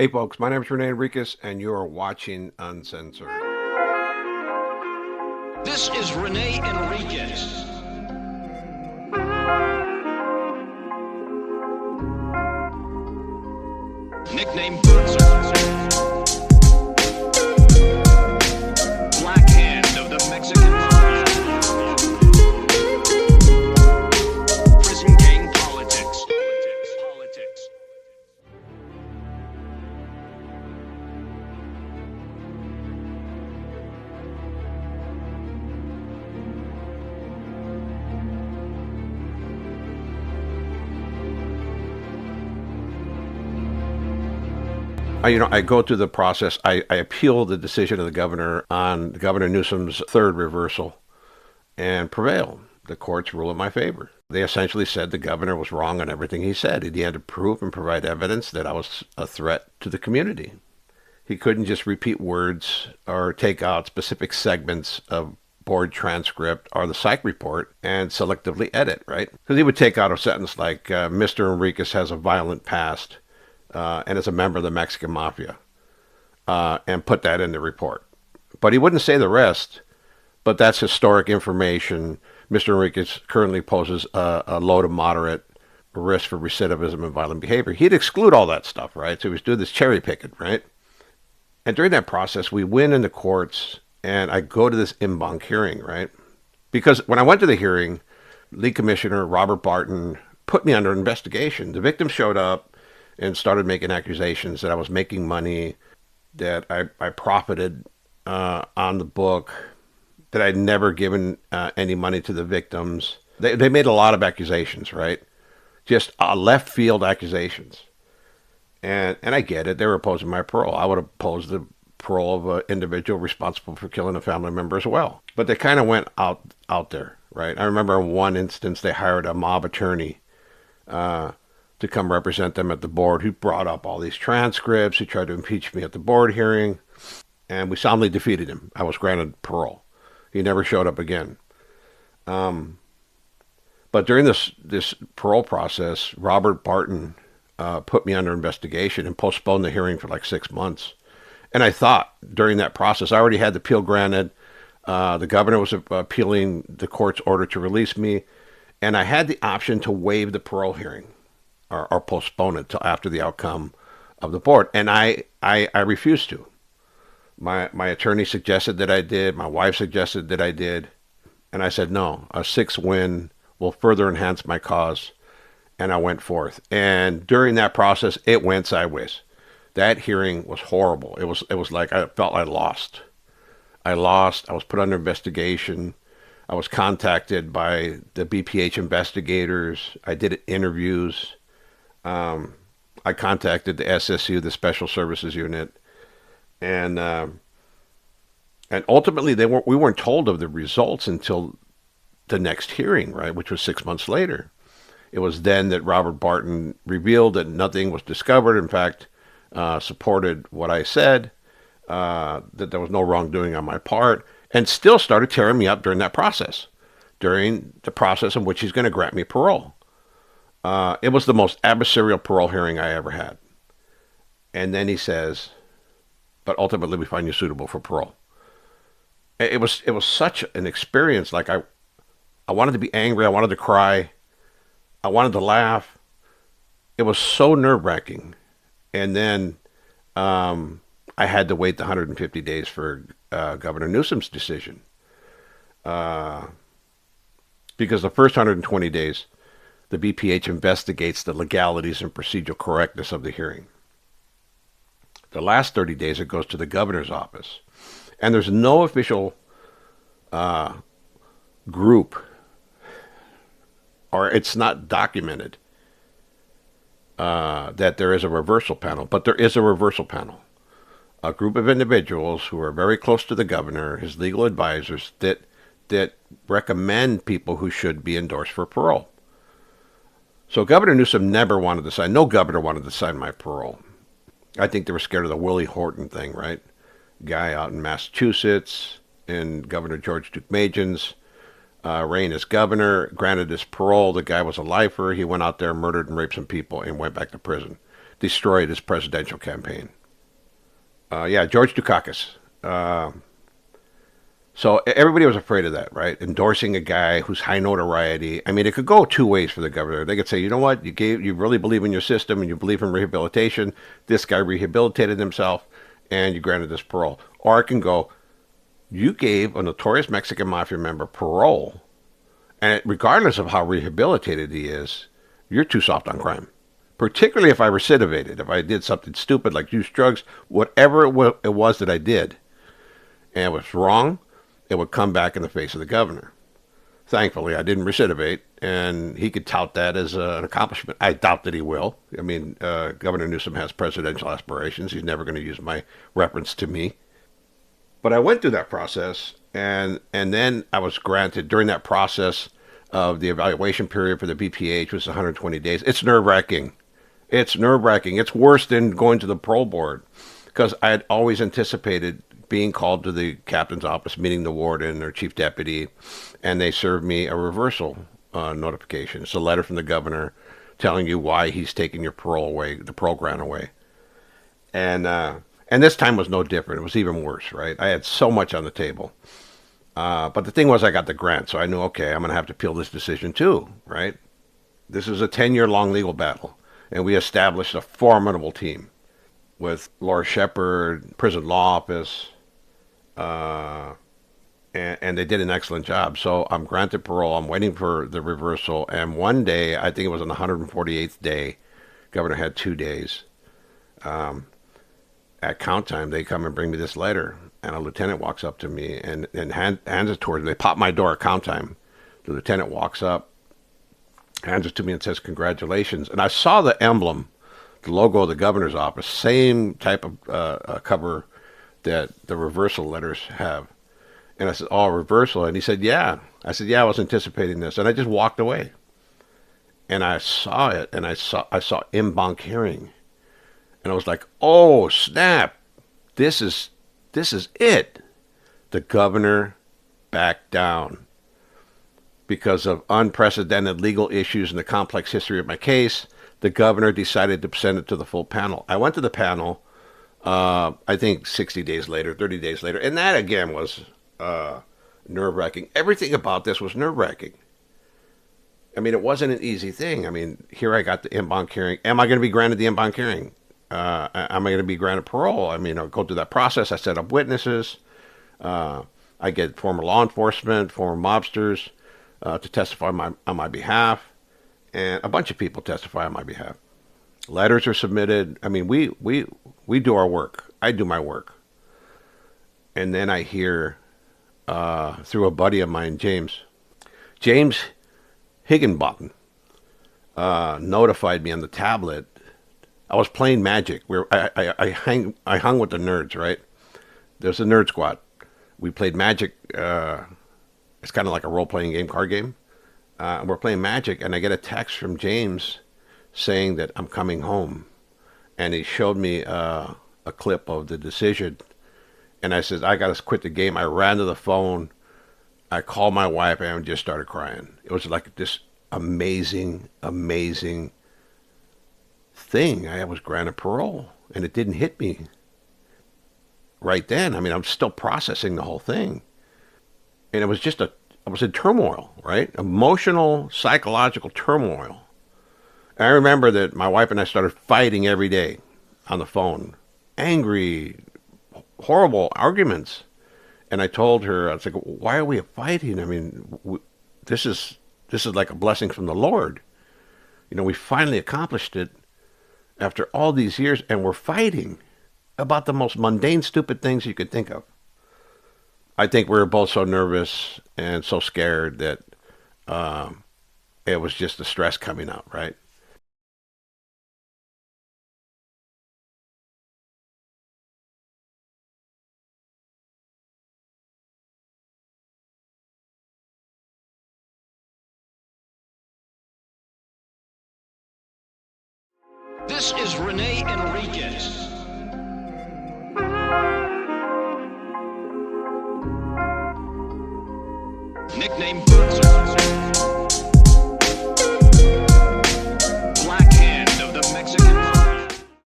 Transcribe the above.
Hey folks, my name is Rene Enriquez and you are watching Uncensored. This is Rene Enriquez. Nickname Boonzer. Black Hand of the Mexican Mafia. Prison gang politics. I go through the process. I appeal the decision of the governor on Governor Newsom's third reversal and prevail. The courts rule in my favor. They essentially said the governor was wrong on everything he said. He had to prove and provide evidence that I was a threat to the community. He couldn't just repeat words or take out specific segments of board transcript or the psych report and selectively edit, right? Because he would take out a sentence like, Mr. Enriquez has a violent past and is a member of the Mexican Mafia, and put that in the report. But he wouldn't say the rest, but that's historic information. Mr. Enriquez currently poses a low to moderate risk for recidivism and violent behavior. He'd exclude all that stuff, right? So he was doing this cherry picking, right? And during that process, we win in the courts, and I go to this en banc hearing, right? Because when I went to the hearing, lead commissioner Robert Barton put me under investigation. The victim showed up and started making accusations that I was making money, that I profited on the book, that I'd never given any money to the victims. They made a lot of accusations, right? Just left field accusations. And I get it. They were opposing my parole. I would oppose the parole of an individual responsible for killing a family member as well. But they kind of went out there, right? I remember in one instance they hired a mob attorney to come represent them at the board, who brought up all these transcripts. He tried to impeach me at the board hearing, and we soundly defeated him. I was granted parole. He never showed up again. But during this parole process, Robert Barton put me under investigation and postponed the hearing for like 6 months. And I thought during that process, I already had the appeal granted. The governor was appealing the court's order to release me, and I had the option to waive the parole hearing or postpone it till after the outcome of the board. And I refused to. My attorney suggested that I did. My wife suggested that I did. And I said, no, a 6 win will further enhance my cause. And I went forth. And during that process, it went sideways. That hearing was horrible. It was like I felt I lost. I was put under investigation. I was contacted by the BPH investigators. I did interviews. I contacted the SSU, the Special Services Unit, and ultimately we weren't told of the results until the next hearing, right, which was 6 months later. It was then that Robert Barton revealed that nothing was discovered. In fact, supported what I said, that there was no wrongdoing on my part, and still started tearing me up during that process, during the process in which he's going to grant me parole. It was the most adversarial parole hearing I ever had. And then he says, but ultimately we find you suitable for parole. It was such an experience. Like I wanted to be angry. I wanted to cry. I wanted to laugh. It was so nerve-wracking. And then I had to wait the 150 days for Governor Newsom's decision. Because the first 120 days, the BPH investigates the legalities and procedural correctness of the hearing. The last 30 days, it goes to the governor's office. And there's no official group, or it's not documented that there is a reversal panel, but there is a reversal panel. A group of individuals who are very close to the governor, his legal advisors, that recommend people who should be endorsed for parole. So Governor Newsom never wanted to sign. No governor wanted to sign my parole. I think they were scared of the Willie Horton thing, right? Guy out in Massachusetts, and Governor George Deukmejian's reign as governor, granted his parole. The guy was a lifer. He went out there, murdered and raped some people, and went back to prison. destroyed his presidential campaign. Yeah, George Dukakis. So everybody was afraid of that, right? Endorsing a guy who's high notoriety. I mean, it could go two ways for the governor. They could say, you know what, you really believe in your system and you believe in rehabilitation. This guy rehabilitated himself, and you granted this parole. Or it can go, you gave a notorious Mexican mafia member parole, and regardless of how rehabilitated he is, you're too soft on crime. Particularly if I recidivated, if I did something stupid like use drugs, whatever it was that I did, and it was wrong, it would come back in the face of the governor. Thankfully, I didn't recidivate, and he could tout that as an accomplishment. I doubt that he will. I mean, Governor Newsom has presidential aspirations. He's never going to use my reference to me. But I went through that process, and then I was granted during that process of the evaluation period for the BPH, which is 120 days. It's nerve-wracking. It's nerve-wracking. It's worse than going to the parole board, because I had always anticipated being called to the captain's office, meeting the warden or chief deputy, and they served me a reversal notification. It's a letter from the governor telling you why he's taking your parole away, the parole grant away. And this time was no different. It was even worse, right? I had so much on the table. But the thing was, I got the grant, so I knew, okay, I'm going to have to appeal this decision too, right? This is a 10-year-long legal battle, and we established a formidable team with Laura Shepard, prison law office, and they did an excellent job. So I'm granted parole. I'm waiting for the reversal. And one day, I think it was on the 148th day, governor had 2 days. At count time, they come and bring me this letter. And a lieutenant walks up to me and hands it towards me. They pop my door at count time. The lieutenant walks up, hands it to me and says, congratulations. And I saw the emblem, the logo of the governor's office, same type of cover that the reversal letters have. And I said, oh, reversal. And he said, yeah. I said, yeah, I was anticipating this. And I just walked away. And I saw it, and I saw en banc hearing. And I was like, oh, snap. This is it. The governor backed down because of unprecedented legal issues and the complex history of my case. The governor decided to send it to the full panel. I went to the panel, I think 60 days later, 30 days later, and that again was nerve-wracking. Everything about this was nerve-wracking. I mean, it wasn't an easy thing. I mean, here I got the en banc hearing. Am I going to be granted the en banc hearing? Am I going to be granted parole? I mean, I'll go through that process. I set up witnesses. I get former law enforcement, former mobsters to testify on my behalf. And a bunch of people testify on my behalf. Letters are submitted. I mean, we do our work. I do my work. And then I hear through a buddy of mine, James Higginbottom, notified me on the tablet. I was playing Magic. I hung with the nerds, right? There's a nerd squad. We played Magic. It's kind of like a role-playing game, card game. And we're playing Magic, and I get a text from James saying that I'm coming home. And he showed me a clip of the decision. And I said, I got to quit the game. I ran to the phone. I called my wife and just started crying. It was like this amazing, amazing thing. I was granted parole, and it didn't hit me right then. I mean, I'm still processing the whole thing. And it was just I was in turmoil, right? Emotional, psychological turmoil. And I remember that my wife and I started fighting every day on the phone. Angry, horrible arguments. And I told her, I was like, why are we fighting? I mean, this is like a blessing from the Lord. You know, we finally accomplished it after all these years, and we're fighting about the most mundane, stupid things you could think of. I think we were both so nervous and so scared that it was just the stress coming out, right? This is Rene Enriquez.